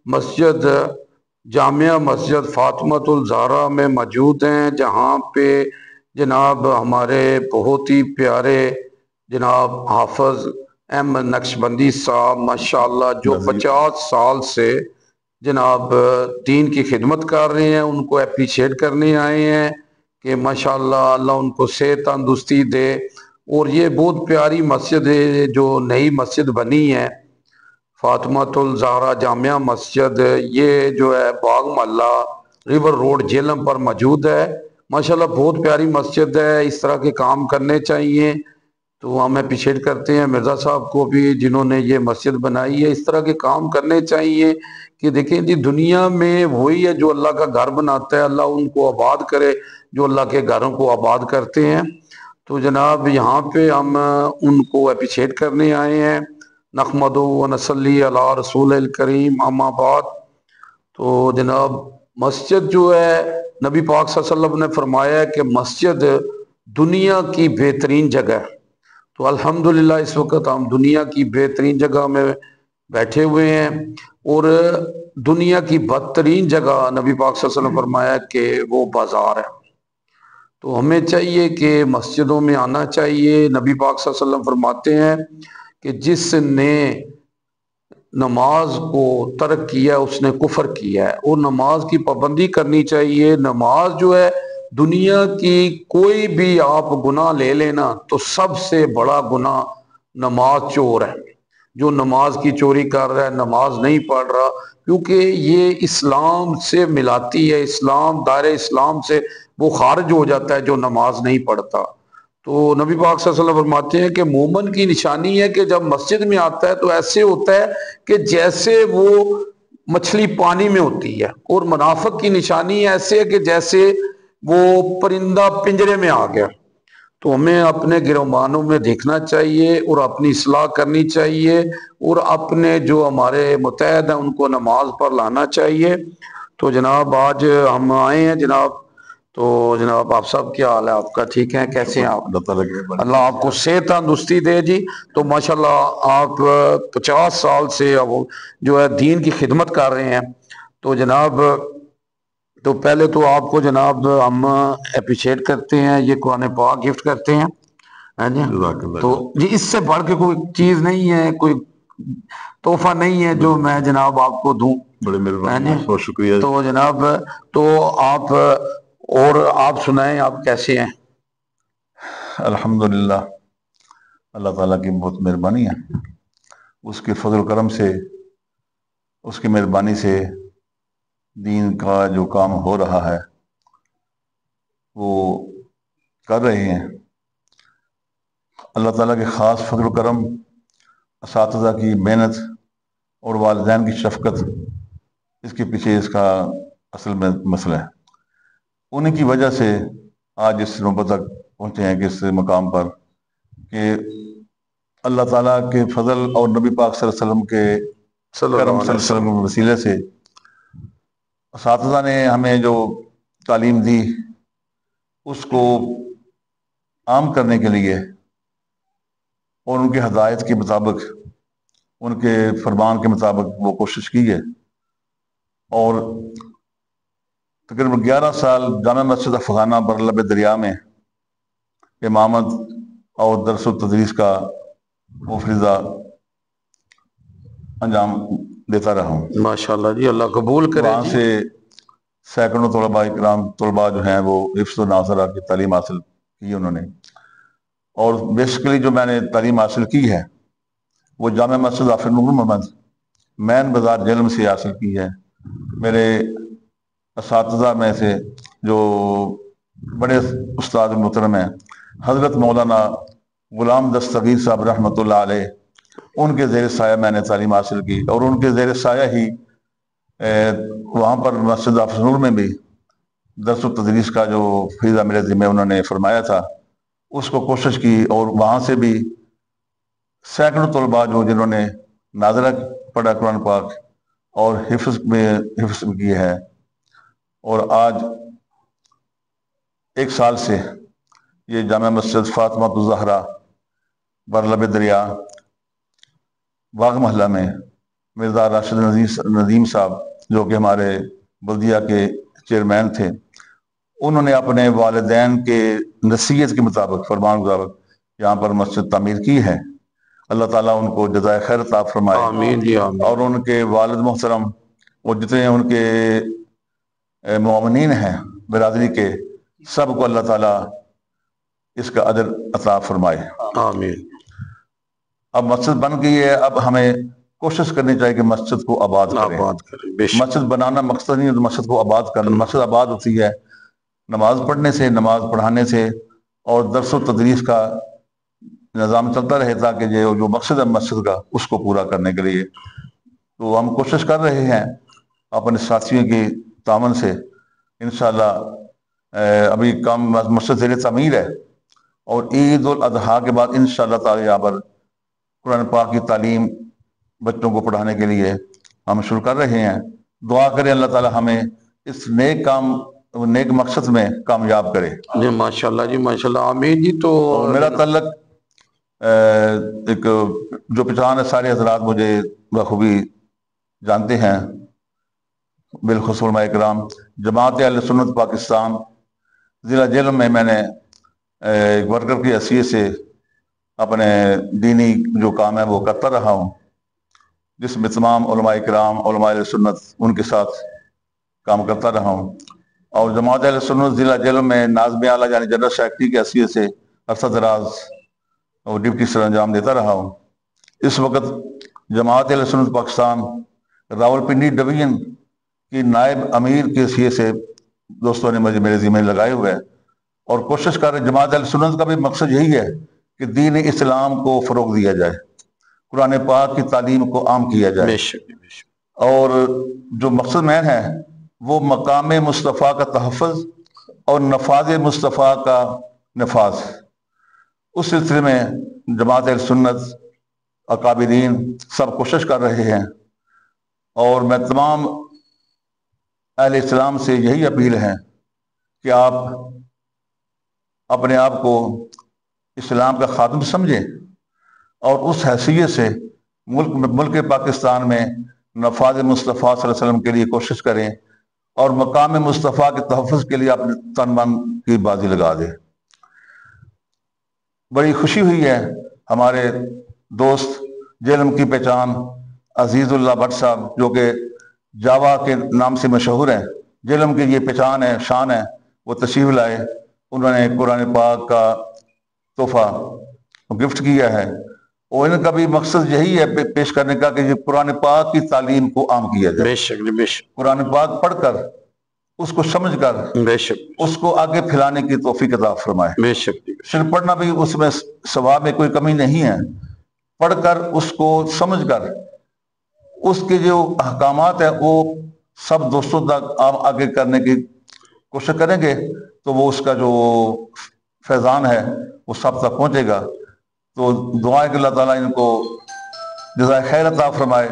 مسجد جامعہ مسجد فاطمۃ الزہرا میں موجود ہیں، جہاں پہ جناب ہمارے بہت ہی پیارے جناب حافظ احمد نقشبندی صاحب ماشاءاللہ جو 50 سال سے جناب دین کی خدمت کر رہے ہیں، ان کو اپریشیٹ کرنے آئے ہیں کہ ماشاءاللہ اللہ ان کو صحت تندرستی دے۔ اور یہ بہت پیاری مسجد ہے جو نئی مسجد بنی ہے فاطمۃ الزہرا جامعہ مسجد، یہ جو ہے باغ محلہ ریور روڈ جہلم پر موجود ہے۔ ماشاءاللہ بہت پیاری مسجد ہے، اس طرح کے کام کرنے چاہیے۔ تو ہم اپریشیٹ کرتے ہیں مرزا صاحب کو بھی جنہوں نے یہ مسجد بنائی ہے، اس طرح کے کام کرنے چاہیے کہ دیکھیں جی دنیا میں وہی ہے جو اللہ کا گھر بناتا ہے، اللہ ان کو آباد کرے جو اللہ کے گھروں کو آباد کرتے ہیں۔ تو جناب یہاں پہ ہم ان کو اپریشیٹ کرنے آئے ہیں۔ نحمد و نصلی علی رسول الکریم، اما بعد۔ تو جناب مسجد جو ہے نبی پاک صلی اللہ علیہ وسلم نے فرمایا ہے کہ مسجد دنیا کی بہترین جگہ ہے۔ تو الحمدللہ اس وقت ہم دنیا کی بہترین جگہ میں بیٹھے ہوئے ہیں، اور دنیا کی بدترین جگہ نبی پاک صلی اللہ علیہ وسلم نے فرمایا کہ وہ بازار ہے۔ تو ہمیں چاہیے کہ مسجدوں میں آنا چاہیے۔ نبی پاک صلی اللہ علیہ وسلم فرماتے ہیں کہ جس نے نماز کو ترک کیا اس نے کفر کیا ہے، اور نماز کی پابندی کرنی چاہیے۔ نماز جو ہے دنیا کی کوئی بھی آپ گناہ لے لینا تو سب سے بڑا گناہ نماز چور ہے۔ جو نماز کی چوری کر رہا ہے، نماز نہیں پڑھ رہا، کیونکہ یہ اسلام سے ملاتی ہے، اسلام دائرہ اسلام سے وہ خارج ہو جاتا ہے جو نماز نہیں پڑھتا۔ تو نبی پاک صلی اللہ علیہ وسلم فرماتے ہیں کہ مومن کی نشانی ہے کہ جب مسجد میں آتا ہے تو ایسے ہوتا ہے کہ جیسے وہ مچھلی پانی میں ہوتی ہے، اور منافق کی نشانی ایسے ہے کہ جیسے وہ پرندہ پنجرے میں آ گیا۔ تو ہمیں اپنے گروبانوں میں دیکھنا چاہیے اور اپنی اصلاح کرنی چاہیے، اور اپنے جو ہمارے متحد ہیں ان کو نماز پر لانا چاہیے۔ تو جناب آج ہم آئے ہیں جناب، تو جناب آپ سب کیا حال ہے آپ کا؟ ٹھیک ہے؟ کیسے ہیں آپ؟ اللہ آپ کو صحت تندرستی دے جی۔ تو ماشاءاللہ آپ 50 سال سے جو ہے دین کی خدمت کر رہے ہیں۔ تو جناب تو پہلے تو آپ کو جناب ہم اپریشیٹ کرتے ہیں، یہ قرآن پاک گفٹ کرتے ہیں۔ ہاں جی، تو جی اس سے بڑھ کے کوئی چیز نہیں ہے، کوئی تحفہ نہیں ہے جو میں جناب آپ کو دوں۔ بڑے مہربانی، بہت شکریہ۔ تو جناب تو آپ اور آپ سنائیں آپ کیسے ہیں؟ الحمدللہ، اللہ تعالیٰ کی بہت مہربانی ہے، اس کے فضل و کرم سے، اس کی مہربانی سے دین کا جو کام ہو رہا ہے وہ کر رہے ہیں۔ اللہ تعالیٰ کے خاص فضل و کرم، اساتذہ کی محنت اور والدین کی شفقت، اس کے پیچھے اس کا اصل میں مسئلہ ہے۔ انہیں کی وجہ سے آج اس نوبت تک پہنچے ہیں کہ اس مقام پر کہ اللہ تعالیٰ کے فضل اور نبی پاک صلی اللہ علیہ وسلم کے کرم صلی اللہ علیہ وسلم کے وسیلے سے اساتذہ نے ہمیں جو تعلیم دی اس کو عام کرنے کے لیے اور ان کے ہدایت کے مطابق، ان کے فرمان کے مطابق وہ کوشش کی ہے، اور تقریباً 11 سال جامع مسجد افغانہ برلب دریا میں امامت اور درس و تدریس کا مفروضہ انجام دیتا رہا ہوں۔ ماشاءاللہ جی، اللہ قبول کرے۔ وہاں سے سینکڑوں طلباء جو ہیں وہ حفظ و ناظرہ کی تعلیم حاصل کی انہوں نے، اور بیسیکلی جو میں نے تعلیم حاصل کی ہے وہ جامع مسجد حافظ نور محمد مین بازار جہلم سے حاصل کی ہے۔ میرے اساتذہ میں سے جو بڑے استاد محترم ہیں حضرت مولانا غلام دستگیر صاحب رحمۃ اللہ علیہ، ان کے زیر سایہ میں نے تعلیم حاصل کی، اور ان کے زیر سایہ ہی وہاں پر مسجد حافظ نور میں بھی درس و تدریس کا جو فریضہ میرے ذمہ انہوں نے فرمایا تھا اس کو کوشش کی، اور وہاں سے بھی سینکڑوں طلباء جنہوں نے ناظرہ پڑھا قرآن پاک اور حفظ کی ہے، اور آج 1 سال سے یہ جامع مسجد فاطمۃ الزہرا برلب دریا باغ محلہ میں مرزا راشد ندیم صاحب جو کہ ہمارے بلدیہ کے چیئرمین تھے، انہوں نے اپنے والدین کے نصیحت کے مطابق، فرمان کے مطابق یہاں پر مسجد تعمیر کی ہے۔ اللہ تعالیٰ ان کو جزائے خیر عطا فرمائے، آمین جی آمین۔ اور ان کے والد محترم اور جتنے ان کے مومنین ہیں برادری کے، سب کو اللہ تعالیٰ اس کا اجر عطا فرمائے، آمین۔ اب مسجد بن گئی ہے، اب ہمیں کوشش کرنی چاہیے کہ مسجد کو آباد کریں۔ بے شک۔ مسجد بنانا مقصد نہیں ہے، مسجد کو آباد کرنا۔ مسجد آباد ہوتی ہے نماز پڑھنے سے، نماز پڑھانے سے، اور درس و تدریس کا نظام چلتا رہے تاکہ جو مقصد ہے مسجد کا اس کو پورا کرنے کے لیے۔ تو ہم کوشش کر رہے ہیں اپنے ساتھیوں کی تعاون سے، انشاءاللہ ابھی کام مسجد زیر تعمیر ہے، اور عید الاضحیٰ کے بعد انشاءاللہ تعالی یہاں پر قرآن پاک کی تعلیم بچوں کو پڑھانے کے لیے ہم شروع کر رہے ہیں۔ دعا کریں اللہ تعالی ہمیں اس نیک مقصد میں کامیاب کرے۔ جی ماشاءاللہ جی ماشاءاللہ، آمین جی۔ تو میرا تعلق ایک جو پہچان ہے، سارے حضرات مجھے بخوبی جانتے ہیں، بالخصوص علماء کرام، جماعت اہل سنت پاکستان ضلع جہلم میں نے ایک ورکر کی حیثیت سے اپنے دینی جو کام ہے وہ کرتا رہا ہوں، جس میں تمام علماء کرام، علماء اہل سنت ان کے ساتھ کام کرتا رہا ہوں، اور جماعت اہل سنت ضلع جہلم میں ناظم اعلیٰ یعنی جنرل سیکرٹری کی حیثیت سے عرصہ دراز اور ڈپٹی سر انجام دیتا رہا ہوں۔ اس وقت جماعت اہل سنت پاکستان راولپنڈی ڈویژن کی نائب امیر کی حیثیت سے دوستوں نے مجھے میرے ذمہ لگائے ہوئے ہیں، اور کوشش کر رہے جماعت اہل سنت کا بھی مقصد یہی ہے کہ دین اسلام کو فروغ دیا جائے، قرآن پاک کی تعلیم کو عام کیا جائے۔ بے شک بے شک۔ اور جو مقصد مین ہے وہ مقام مصطفیٰ کا تحفظ اور نفاذ مصطفیٰ کا نفاذ، اس سلسلے میں جماعت اہل سنت اکابرین سب کوشش کر رہے ہیں، اور میں تمام اہل اسلام سے یہی اپیل ہے کہ آپ اپنے آپ کو اسلام کا خادم سمجھیں، اور اس حیثیت سے ملک پاکستان میں نفاذ مصطفیٰ صلی اللہ علیہ وسلم کے لیے کوشش کریں، اور مقام مصطفیٰ کے تحفظ کے لیے اپنے تن من کی بازی لگا دیں۔ بڑی خوشی ہوئی ہے، ہمارے دوست جہلم کی پہچان عزیز اللہ بٹ صاحب جو کہ جاوا کے نام سے مشہور ہیں، جہلم کی یہ پہچان ہے، شان ہے، وہ تشریف لائے، انہوں نے قرآن پاک کا تحفہ گفٹ کیا ہے، اور ان کا بھی مقصد یہی ہے پیش کرنے کا کہ یہ قرآن پاک کی تعلیم کو عام کیا جائے۔ بے شک بے شک۔ قرآن پاک پڑھ کر، اس کو سمجھ کر، بے شک اس کو آگے پھیلانے کی توفیق عطا فرمائے۔ بے شک۔ صرف پڑھنا بھی اس میں ثواب میں کوئی کمی نہیں ہے، پڑھ کر اس کو سمجھ کر اس کے جو احکامات ہیں وہ سب دوستوں تک آگے کرنے کی کوشش کریں گے تو وہ اس کا جو فیضان ہے وہ سب تک پہنچے گا۔ تو دعائیں کہ اللہ تعالیٰ ان کو جزائے خیر عطا فرمائے۔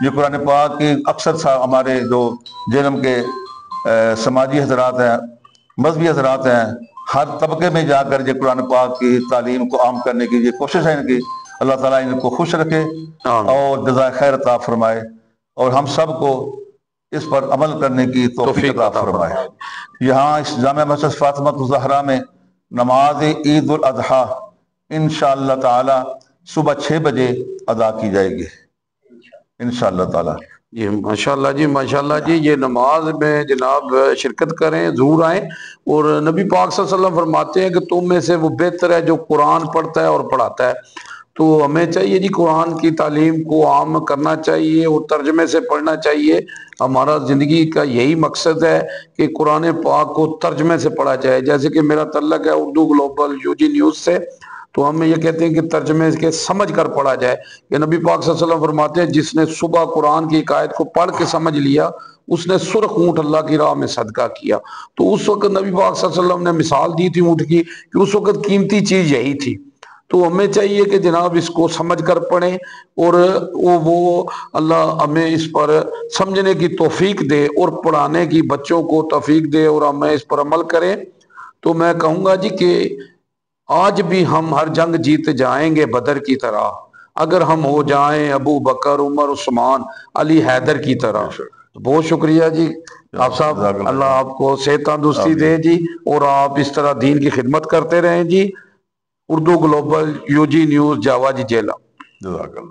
یہ قرآن پاک کی اکثر ہمارے جو جہلم کے سماجی حضرات ہیں، مذہبی حضرات ہیں، ہر طبقے میں جا کر یہ قرآن پاک کی تعلیم کو عام کرنے کی یہ کوشش ہے ان کی۔ اللہ تعالیٰ ان کو خوش رکھے اور جزائے خیر عطا فرمائے، اور ہم سب کو اس پر عمل کرنے کی توفیق عطا فرمائے۔ یہاں اس جامع مسجد فاطمہ الزہرا میں نماز عید الاضحیٰ انشاءاللہ تعالی صبح 6 بجے ادا کی جائے گی انشاءاللہ تعالی۔ جی ماشاءاللہ جی ماشاءاللہ جی، یہ نماز میں جناب شرکت کریں، ضرور آئیں، اور نبی پاک صلی اللہ علیہ وسلم فرماتے ہیں کہ تم میں سے وہ بہتر ہے جو قرآن پڑھتا ہے اور پڑھاتا ہے۔ تو ہمیں چاہیے جی قرآن کی تعلیم کو عام کرنا چاہیے اور ترجمے سے پڑھنا چاہیے۔ ہمارا زندگی کا یہی مقصد ہے کہ قرآن پاک کو ترجمے سے پڑھا جائے، جیسے کہ میرا تعلق ہے اردو گلوبل UG نیوز سے، تو ہم یہ کہتے ہیں کہ ترجمے کے سمجھ کر پڑھا جائے۔ کہ نبی پاک صلی اللہ علیہ وسلم فرماتے ہیں جس نے صبح قرآن کی ایک آیت کو پڑھ کے سمجھ لیا اس نے سرخ اونٹ اللہ کی راہ میں صدقہ کیا۔ تو اس وقت نبی پاک صلی اللہ علیہ وسلم نے مثال دی تھی اونٹ کی کہ اس وقت قیمتی چیز یہی تھی۔ تو ہمیں چاہیے کہ جناب اس کو سمجھ کر پڑھیں، اور وہ اللہ ہمیں اس پر سمجھنے کی توفیق دے اور پڑھانے کی بچوں کو توفیق دے، اور ہمیں اس پر عمل کریں۔ تو میں کہوں گا جی کہ آج بھی ہم ہر جنگ جیت جائیں گے بدر کی طرح، اگر ہم ہو جائیں ابو بکر عمر عثمان علی حیدر کی طرح. بہت شکریہ جی آپ صاحب، اللہ آپ کو صحت تندرستی دے جی، اور آپ اس طرح دین کی خدمت کرتے رہیں جی. اردو گلوبل UG نیوز جاوا جی جیلا. جزاک اللہ.